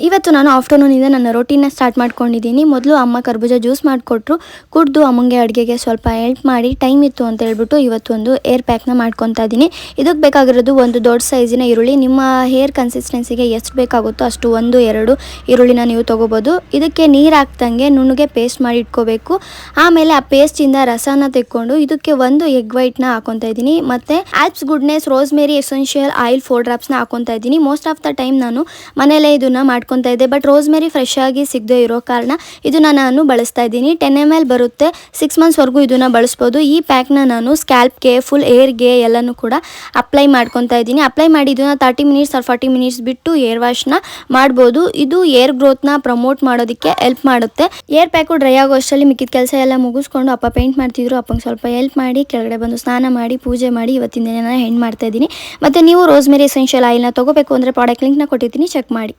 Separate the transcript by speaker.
Speaker 1: ಇವತ್ತು ನಾನು ಆಫ್ಟರ್ನೂನಿಂದ ನನ್ನ ರೊಟೀನ ಸ್ಟಾರ್ಟ್ ಮಾಡ್ಕೊಂಡಿದ್ದೀನಿ. ಮೊದಲು ಅಮ್ಮ ಕರ್ಬೂಜ ಜ್ಯೂಸ್ ಮಾಡಿಕೊಟ್ರು, ಕುಡಿದು ಅಮ್ಮಂಗೆ ಅಡುಗೆಗೆ ಸ್ವಲ್ಪ ಹೆಲ್ಪ್ ಮಾಡಿ ಟೈಮ್ ಇತ್ತು ಅಂತ ಹೇಳ್ಬಿಟ್ಟು ಇವತ್ತೊಂದು ಏರ್ ಪ್ಯಾಕ್ನ ಮಾಡ್ಕೊತಾ ಇದ್ದೀನಿ. ಇದಕ್ಕೆ ಬೇಕಾಗಿರೋದು ಒಂದು ದೊಡ್ಡ ಸೈಜಿನ ಈರುಳ್ಳಿ. ನಿಮ್ಮ ಹೇರ್ ಕನ್ಸಿಸ್ಟೆನ್ಸಿಗೆ ಎಷ್ಟು ಬೇಕಾಗುತ್ತೋ ಅಷ್ಟು 1-2 ಈರುಳ್ಳಿನ ನೀವು ತೊಗೋಬೋದು. ಇದಕ್ಕೆ ನೀರು ಹಾಕ್ದಂಗೆ ನುಣ್ಣಗೆ ಪೇಸ್ಟ್ ಮಾಡಿ ಇಟ್ಕೋಬೇಕು. ಆಮೇಲೆ ಆ ಪೇಸ್ಟಿಂದ ರಸನ ತೆಕ್ಕೊಂಡು ಇದಕ್ಕೆ ಒಂದು ಎಗ್ ವೈಟ್ನ ಹಾಕೊತಾ ಇದ್ದೀನಿ. ಮತ್ತು Alps goodness rosemary essential oil 4 ಡ್ರಾಪ್ಸ್ನ ಹಾಕೊತಾ ಇದ್ದೀನಿ. ಮೋಸ್ಟ್ ಆಫ್ ದ ಟೈಮ್ ನಾನು ಮನೇಲೇ ಇದನ್ನು ಮಾಡ್ಕೊತಾ ಇದ್ದೆ, ಬಟ್ ರೋಸ್ಮೇರಿ ಫ್ರೆಶ್ ಆಗಿ ಸಿಗದೆ ಇರೋ ಕಾರಣ ಇದನ್ನು ನಾನು ಬಳಸ್ತಾ ಇದ್ದೀನಿ. 10 ml ಬರುತ್ತೆ, 6 ಮಂತ್ಸ್ವರೆಗೂ ಇದನ್ನು ಬಳಸ್ಬೋದು. ಈ ಪ್ಯಾಕ್ನ ನಾನು ಸ್ಕ್ಯಾಲ್ಪ್ಗೆ, ಫುಲ್ ಏರ್ಗೆ ಎಲ್ಲನೂ ಕೂಡ ಅಪ್ಲೈ ಮಾಡ್ಕೊತಾ ಇದ್ದೀನಿ. ಅಪ್ಲೈ ಮಾಡಿ ಇದನ್ನು 30 ಮಿನಿಟ್ಸ್ ಆರ್ 40 ಮಿನಿಟ್ಸ್ ಬಿಟ್ಟು ಏರ್ ವಾಶ್ನ ಮಾಡ್ಬೋದು. ಇದು ಏರ್ ಗ್ರೋತ್ನ ಪ್ರಮೋಟ್ ಮಾಡೋದಕ್ಕೆ ಹೆಲ್ಪ್ ಮಾಡುತ್ತೆ. ಏರ್ ಪ್ಯಾಕು ಡ್ರೈ ಆಗೋ ಅಷ್ಟರಲ್ಲಿ ಮಿಕ್ಕಿದ ಕೆಲಸ ಎಲ್ಲ ಮುಗಿಸ್ಕೊಂಡು ಅಪ್ಪ ಪೇಂಟ್ ಮಾಡ್ತಿದ್ರು, ಅಪ್ಪಂಗೆ ಸ್ವಲ್ಪ ಹೆಲ್ಪ್ ಮಾಡಿ ಕೆಳಗಡೆ ಬಂದು ಸ್ನಾನ ಮಾಡಿ ಪೂಜೆ ಮಾಡಿ ಇವತ್ತಿನ ದಿನ ಹೆಣ್ಣು ಮಾಡ್ತಾ ಇದ್ದೀನಿ. ಮತ್ತು ನೀವು ರೋಸ್ಮೇರಿ ಎಸೆನ್ಷಿಯಲ್ ಆಯಿಲ್ನ ತೊಗೋಬೇಕು ಅಂದರೆ ಪ್ರಾಡಕ್ಟ್ ಲಿಂಕ್ನ ಕೊಟ್ಟಿದ್ದೀನಿ, ಚೆಕ್ ಮಾಡಿ.